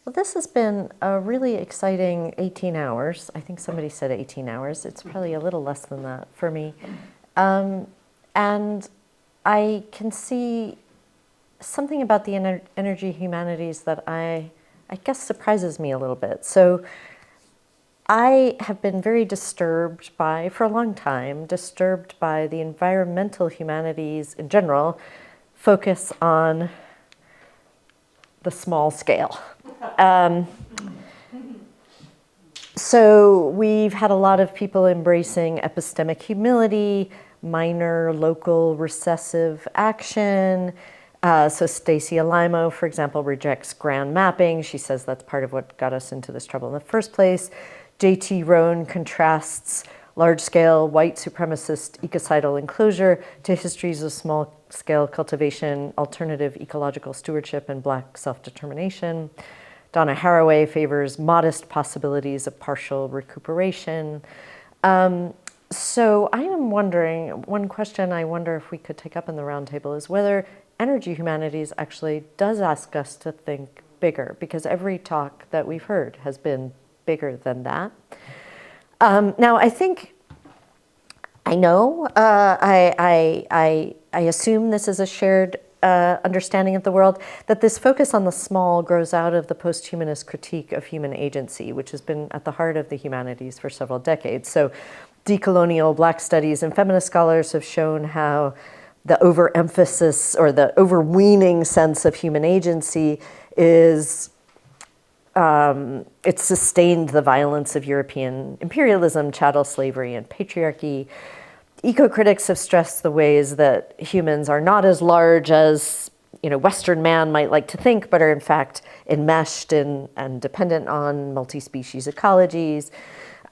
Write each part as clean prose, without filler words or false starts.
Well, this has been a really exciting 18 hours. I think somebody said 18 hours. It's probably a little less than that for me. And I can see something about the energy humanities that I guess surprises me a little bit. So I have been very disturbed by, for a long time, disturbed by the environmental humanities in general focus on the small scale. So we've had a lot of people embracing epistemic humility, minor, local, recessive action. So Stacy Alimo, for example, rejects grand mapping. She says that's part of what got us into this trouble in the first place. J.T. Rohn contrasts large-scale white supremacist ecocidal enclosure to histories of small-scale cultivation, alternative ecological stewardship, and Black self-determination. Donna Haraway favors modest possibilities of partial recuperation. So I am wondering, one question I wonder if we could take up in the roundtable is whether energy humanities actually does ask us to think bigger, because every talk that we've heard has been bigger than that. Now, I think, I know, I assume this is a shared understanding of the world, that this focus on the small grows out of the post-humanist critique of human agency, which has been at the heart of the humanities for several decades. So decolonial Black studies and feminist scholars have shown how the overemphasis or the overweening sense of human agency is it sustained the violence of European imperialism, chattel slavery, and patriarchy. Eco-critics have stressed the ways that humans are not as large as Western man might like to think, but are in fact enmeshed and dependent on multi-species ecologies.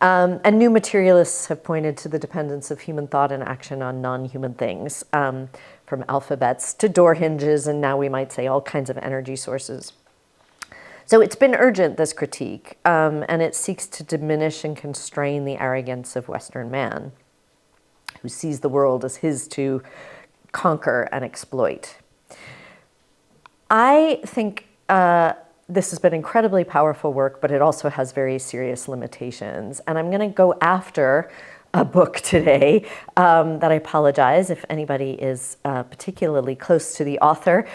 And new materialists have pointed to the dependence of human thought and action on non-human things, from alphabets to door hinges, and now we might say all kinds of energy sources. So it's been urgent, this critique, and it seeks to diminish and constrain the arrogance of Western man, who sees the world as his to conquer and exploit. I think this has been incredibly powerful work, but it also has very serious limitations. And I'm going to go after a book today that I apologize if anybody is particularly close to the author.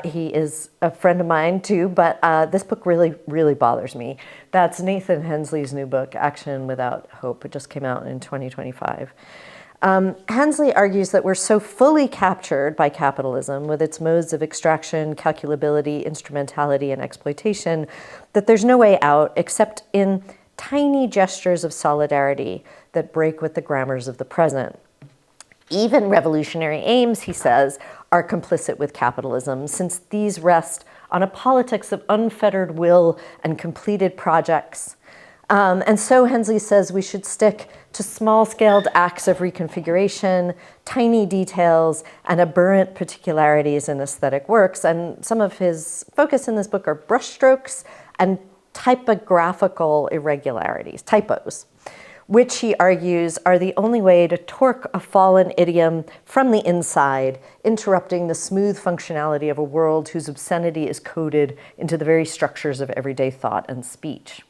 He is a friend of mine too, but this book really, really bothers me. That's Nathan Hensley's new book, Action Without Hope. It just came out in 2025. Hensley argues that we're so fully captured by capitalism with its modes of extraction, calculability, instrumentality, and exploitation that there's no way out except in tiny gestures of solidarity that break with the grammars of the present. Even revolutionary aims, he says, are complicit with capitalism, since these rest on a politics of unfettered will and completed projects. And so Hensley says we should stick to small-scaled acts of reconfiguration, tiny details, and aberrant particularities in aesthetic works. And some of his focus in this book are brushstrokes and typographical irregularities, typos, which he argues are the only way to torque a fallen idiom from the inside, interrupting the smooth functionality of a world whose obscenity is coded into the very structures of everyday thought and speech.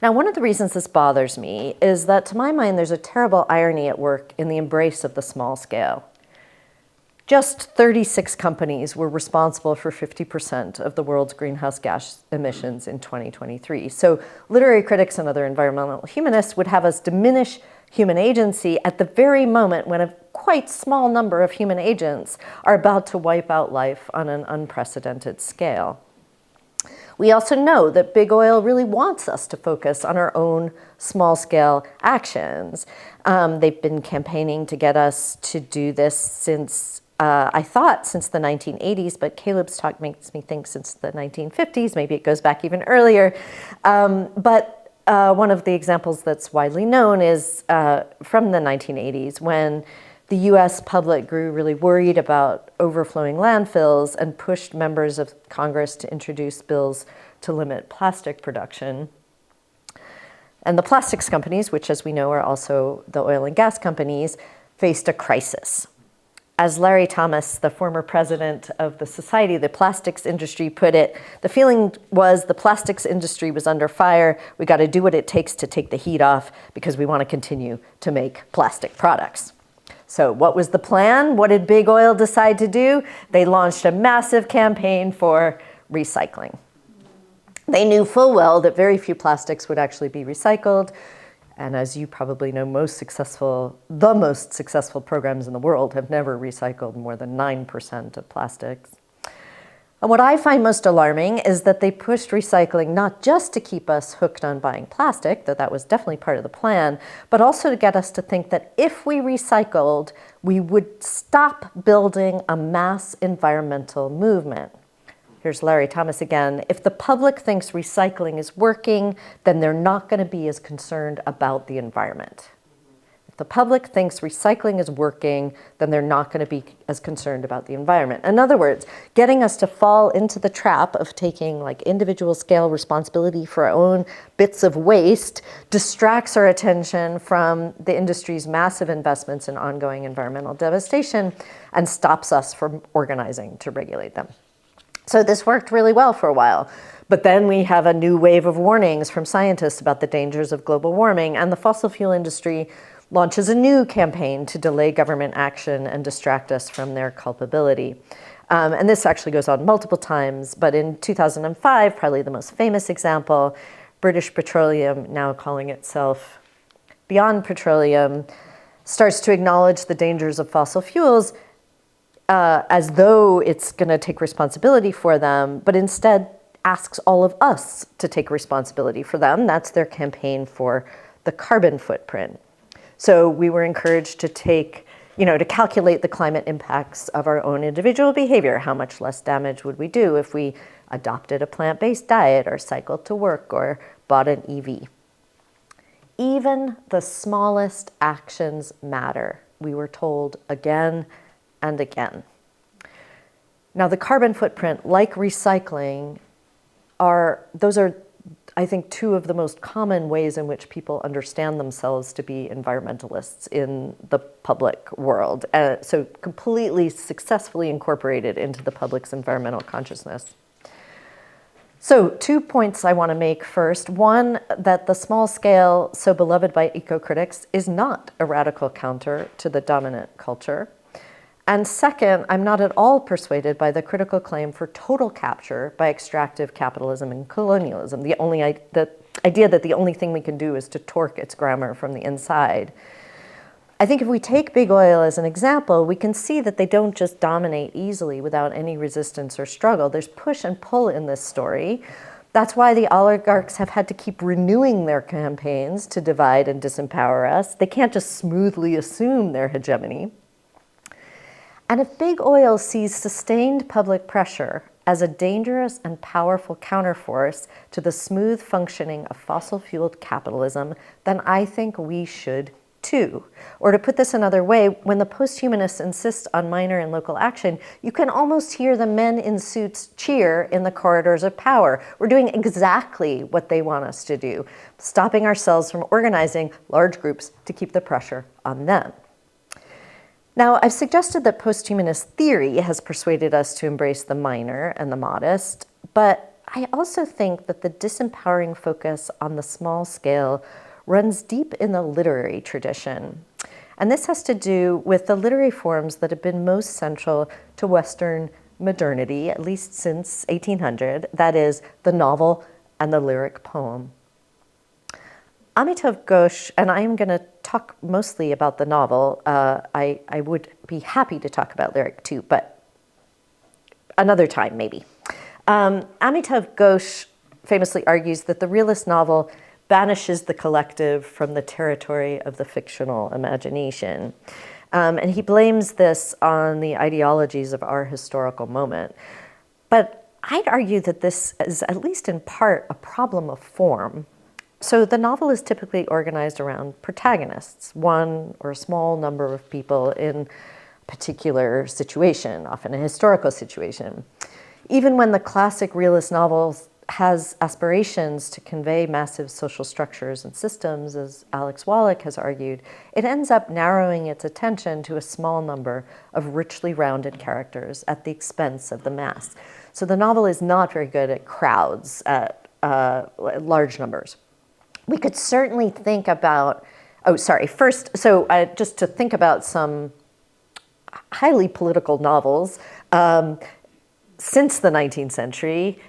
Now, one of the reasons this bothers me is that, to my mind, there's a terrible irony at work in the embrace of the small scale. Just 36 companies were responsible for 50% of the world's greenhouse gas emissions in 2023. So literary critics and other environmental humanists would have us diminish human agency at the very moment when a quite small number of human agents are about to wipe out life on an unprecedented scale. We also know that big oil really wants us to focus on our own small-scale actions. They've been campaigning to get us to do this since, I thought, since the 1980s, but Caleb's talk makes me think since the 1950s. Maybe it goes back even earlier. But one of the examples that's widely known is from the 1980s, when the US public grew really worried about overflowing landfills and pushed members of Congress to introduce bills to limit plastic production. And the plastics companies, which as we know are also the oil and gas companies, faced a crisis. As Larry Thomas, the former president of the Society of the Plastics Industry, put it, the feeling was the plastics industry was under fire. We got to do what it takes to take the heat off because we want to continue to make plastic products. So what was the plan? What did Big Oil decide to do? They launched a massive campaign for recycling. They knew full well that very few plastics would actually be recycled. And as you probably know, the most successful programs in the world have never recycled more than 9% of plastics. And what I find most alarming is that they pushed recycling not just to keep us hooked on buying plastic, though that was definitely part of the plan, but also to get us to think that if we recycled, we would stop building a mass environmental movement. Here's Larry Thomas again. If the public thinks recycling is working, then they're not going to be as concerned about the environment. If the public thinks recycling is working, then they're not going to be as concerned about the environment. In other words, getting us to fall into the trap of taking like individual scale responsibility for our own bits of waste distracts our attention from the industry's massive investments in ongoing environmental devastation and stops us from organizing to regulate them. So this worked really well for a while. But then we have a new wave of warnings from scientists about the dangers of global warming, and the fossil fuel industry launches a new campaign to delay government action and distract us from their culpability. And this actually goes on multiple times, but in 2005, probably the most famous example, British Petroleum, now calling itself Beyond Petroleum, starts to acknowledge the dangers of fossil fuels as though it's going to take responsibility for them, but instead asks all of us to take responsibility for them. That's their campaign for the carbon footprint. So we were encouraged to to calculate the climate impacts of our own individual behavior. How much less damage would we do if we adopted a plant-based diet or cycled to work or bought an EV? Even the smallest actions matter, we were told again and again. Now, the carbon footprint, like recycling, those are, I think, two of the most common ways in which people understand themselves to be environmentalists in the public world. So completely successfully incorporated into the public's environmental consciousness. So 2 points I want to make first. One, that the small scale, so beloved by eco-critics, is not a radical counter to the dominant culture. And second, I'm not at all persuaded by the critical claim for total capture by extractive capitalism and colonialism, the idea that the only thing we can do is to torque its grammar from the inside. I think if we take Big Oil as an example, we can see that they don't just dominate easily without any resistance or struggle. There's push and pull in this story. That's why the oligarchs have had to keep renewing their campaigns to divide and disempower us. They can't just smoothly assume their hegemony. And if Big Oil sees sustained public pressure as a dangerous and powerful counterforce to the smooth functioning of fossil-fueled capitalism, then I think we should too. Or to put this another way, when the posthumanists insist on minor and local action, you can almost hear the men in suits cheer in the corridors of power. We're doing exactly what they want us to do, stopping ourselves from organizing large groups to keep the pressure on them. Now, I've suggested that posthumanist theory has persuaded us to embrace the minor and the modest, but I also think that the disempowering focus on the small scale runs deep in the literary tradition. And this has to do with the literary forms that have been most central to Western modernity, at least since 1800, that is, the novel and the lyric poem. Amitav Ghosh, and I am going to talk mostly about the novel. I would be happy to talk about lyric too, but another time maybe. Amitav Ghosh famously argues that the realist novel banishes the collective from the territory of the fictional imagination. And he blames this on the ideologies of our historical moment. But I'd argue that this is at least in part a problem of form. So the novel is typically organized around protagonists, one or a small number of people in a particular situation, often a historical situation. Even when the classic realist novels has aspirations to convey massive social structures and systems, as Alex Wallach has argued, it ends up narrowing its attention to a small number of richly rounded characters at the expense of the mass. So the novel is not very good at crowds, at large numbers. We could certainly think about, first, just to think about some highly political novels since the 19th century,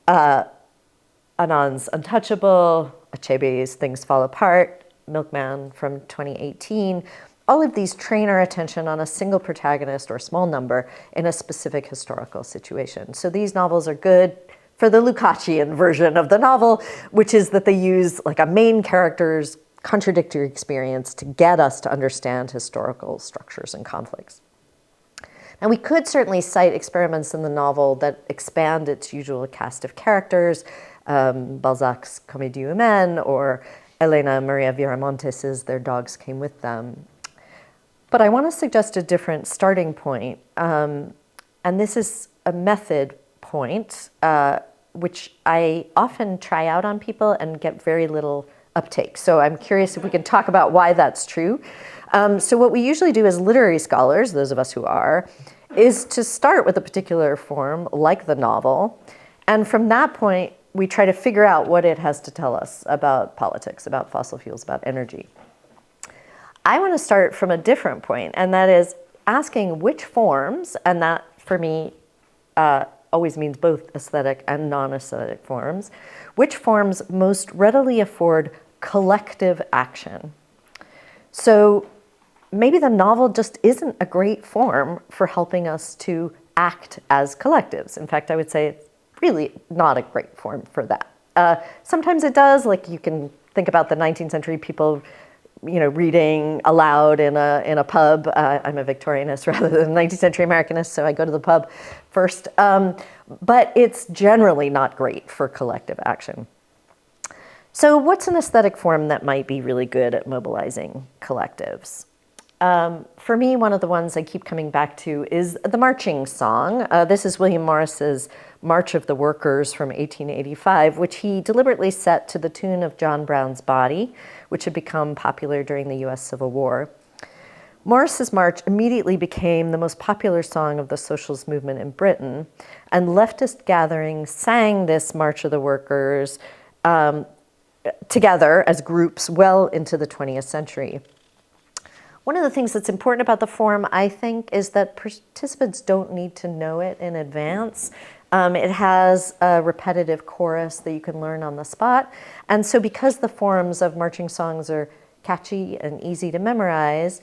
Anand's Untouchable, Achebe's Things Fall Apart, Milkman from 2018, all of these train our attention on a single protagonist or small number in a specific historical situation. So these novels are good for the Lukácsian version of the novel, which is that they use like a main character's contradictory experience to get us to understand historical structures and conflicts. And we could certainly cite experiments in the novel that expand its usual cast of characters, Balzac's Comédie Humaine or Elena Maria Viramontes's Their Dogs Came With Them. But I want to suggest a different starting point, and this is a method point, which I often try out on people and get very little uptake. So I'm curious if we can talk about why that's true. So what we usually do as literary scholars, those of us who are, is to start with a particular form, like the novel, and from that point, we try to figure out what it has to tell us about politics, about fossil fuels, about energy. I want to start from a different point, and that is asking which forms, and that for me always means both aesthetic and non-aesthetic forms, which forms most readily afford collective action. So maybe the novel just isn't a great form for helping us to act as collectives. In fact, I would say it's really not a great form for that. Sometimes it does, like you can think about the 19th century people, reading aloud in a pub. I'm a Victorianist rather than a 19th century Americanist, so I go to the pub first. But it's generally not great for collective action. So what's an aesthetic form that might be really good at mobilizing collectives? For me, one of the ones I keep coming back to is the marching song. This is William Morris's March of the Workers from 1885, which he deliberately set to the tune of John Brown's Body, which had become popular during the US Civil War. Morris's march immediately became the most popular song of the socialist movement in Britain, and leftist gatherings sang this March of the Workers together as groups well into the 20th century. One of the things that's important about the form, I think, is that participants don't need to know it in advance. It has a repetitive chorus that you can learn on the spot. And so because the forms of marching songs are catchy and easy to memorize,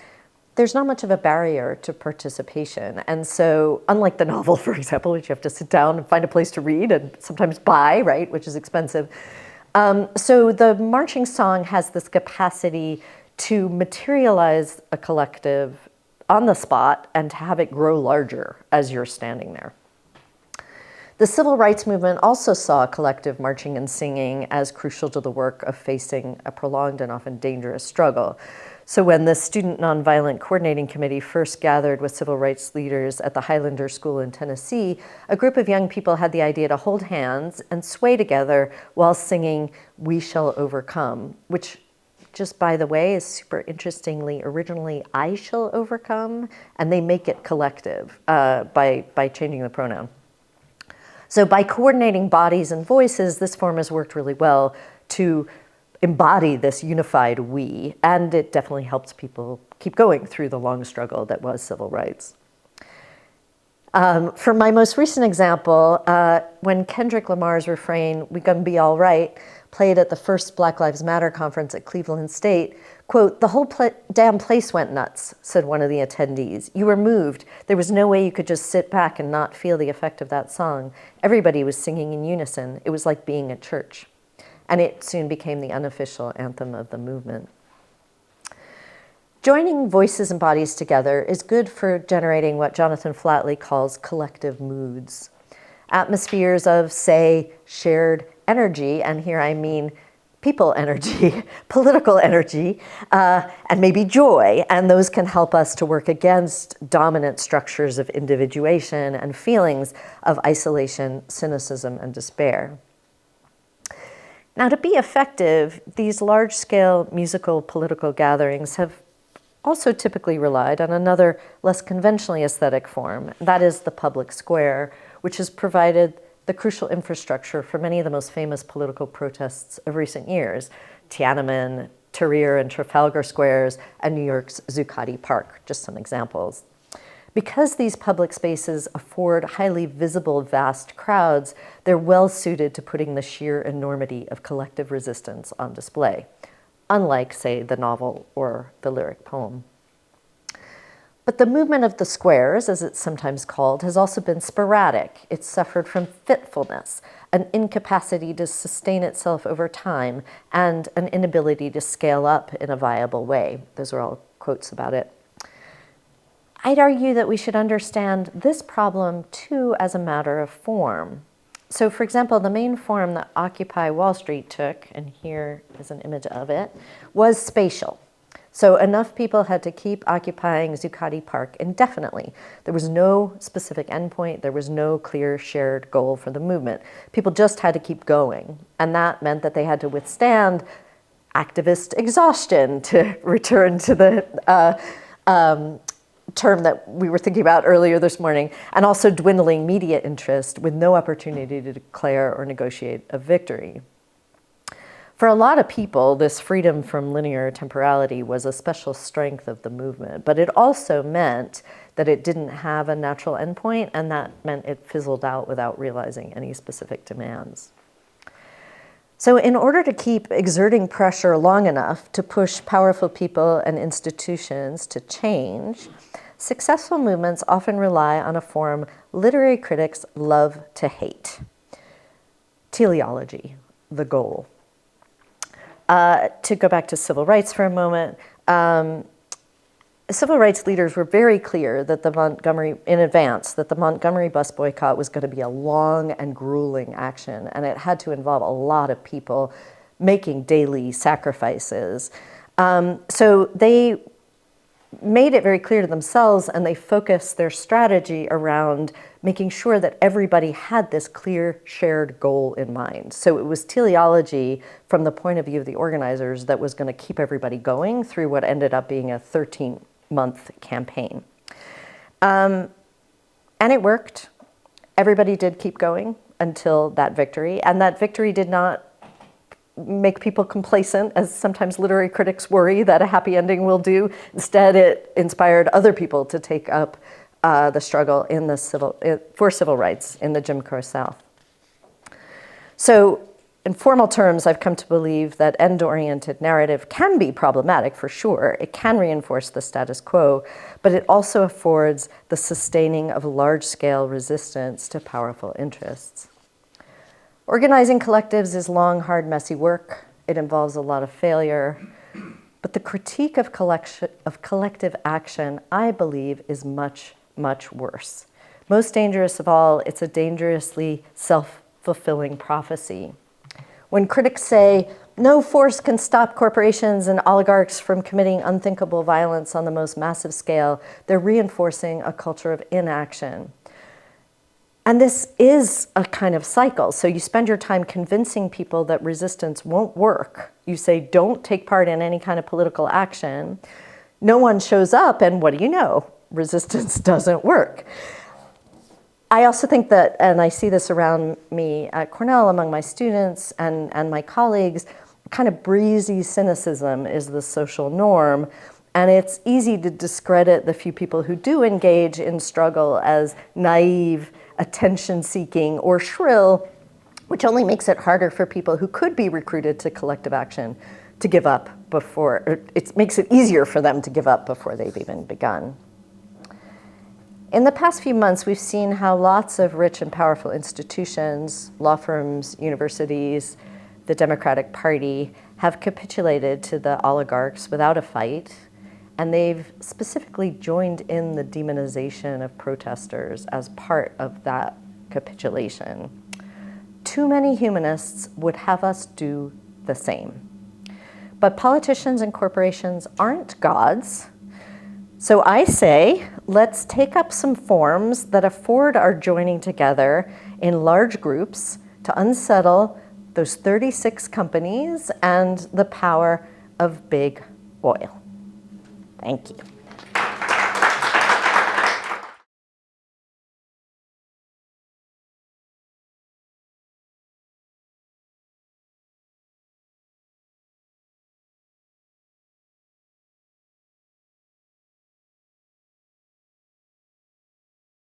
there's not much of a barrier to participation. And so unlike the novel, for example, which you have to sit down and find a place to read and sometimes buy, right, which is expensive. So the marching song has this capacity to materialize a collective on the spot and to have it grow larger as you're standing there. The civil rights movement also saw collective marching and singing as crucial to the work of facing a prolonged and often dangerous struggle. So when the Student Nonviolent Coordinating Committee first gathered with civil rights leaders at the Highlander School in Tennessee, a group of young people had the idea to hold hands and sway together while singing "We Shall Overcome," which, just by the way, is super interestingly originally "I shall overcome," and they make it collective by changing the pronoun. So by coordinating bodies and voices, this form has worked really well to embody this unified we, and it definitely helps people keep going through the long struggle that was civil rights. For my most recent example, when Kendrick Lamar's refrain, "We Gonna Be All Right," played at the first Black Lives Matter conference at Cleveland State, quote, "The whole damn place went nuts," said one of the attendees. "You were moved. There was no way you could just sit back and not feel the effect of that song. Everybody was singing in unison. It was like being at church." And it soon became the unofficial anthem of the movement. Joining voices and bodies together is good for generating what Jonathan Flatley calls collective moods. Atmospheres of, say, shared energy, and here I mean people energy, political energy, and maybe joy. And those can help us to work against dominant structures of individuation and feelings of isolation, cynicism, and despair. Now, to be effective, these large-scale musical political gatherings have also typically relied on another less conventionally aesthetic form. That is the public square, which has provided the crucial infrastructure for many of the most famous political protests of recent years: Tiananmen, Tahrir and Trafalgar Squares, and New York's Zuccotti Park, just some examples. Because these public spaces afford highly visible, vast crowds, they're well suited to putting the sheer enormity of collective resistance on display, unlike, say, the novel or the lyric poem. But the movement of the squares, as it's sometimes called, has also been sporadic. It's suffered from fitfulness, an incapacity to sustain itself over time, and an inability to scale up in a viable way. Those are all quotes about it. I'd argue that we should understand this problem, too, as a matter of form. So, for example, the main form that Occupy Wall Street took, and here is an image of it, was spatial. So enough people had to keep occupying Zuccotti Park indefinitely. There was no specific endpoint. There was no clear shared goal for the movement. People just had to keep going. And that meant that they had to withstand activist exhaustion, to return to the term that we were thinking about earlier this morning, and also dwindling media interest with no opportunity to declare or negotiate a victory. For a lot of people, this freedom from linear temporality was a special strength of the movement, but it also meant that it didn't have a natural endpoint, and that meant it fizzled out without realizing any specific demands. So in order to keep exerting pressure long enough to push powerful people and institutions to change, successful movements often rely on a form literary critics love to hate: teleology, the goal. To go back to civil rights for a moment, civil rights leaders were very clear that in advance, that the Montgomery bus boycott was going to be a long and grueling action, and it had to involve a lot of people making daily sacrifices. So they made it very clear to themselves, and they focused their strategy around making sure that everybody had this clear shared goal in mind. So it was teleology from the point of view of the organizers that was going to keep everybody going through what ended up being a 13-month campaign. And it worked. Everybody did keep going until that victory, and that victory did not make people complacent, as sometimes literary critics worry that a happy ending will do. Instead, it inspired other people to take up the struggle for civil rights in the Jim Crow South. So in formal terms, I've come to believe that end-oriented narrative can be problematic for sure. It can reinforce the status quo, but it also affords the sustaining of large-scale resistance to powerful interests. Organizing collectives is long, hard, messy work. It involves a lot of failure. But the critique of collective action, I believe, is much, much worse. Most dangerous of all, it's a dangerously self-fulfilling prophecy. When critics say, no force can stop corporations and oligarchs from committing unthinkable violence on the most massive scale, they're reinforcing a culture of inaction. And this is a kind of cycle. So you spend your time convincing people that resistance won't work. You say, don't take part in any kind of political action. No one shows up, and what do you know? Resistance doesn't work. I also think that, and I see this around me at Cornell among my students and my colleagues, kind of breezy cynicism is the social norm. And it's easy to discredit the few people who do engage in struggle as naive, attention-seeking, or shrill, which only makes it harder for people who could be recruited to collective action to give up before, or it makes it easier for them to give up before they've even begun. In the past few months, we've seen how lots of rich and powerful institutions, law firms, universities, the Democratic Party, have capitulated to the oligarchs without a fight, and they've specifically joined in the demonization of protesters as part of that capitulation. Too many humanists would have us do the same. But politicians and corporations aren't gods. So I say, let's take up some forms that afford our joining together in large groups to unsettle those 36 companies and the power of big oil. Thank you.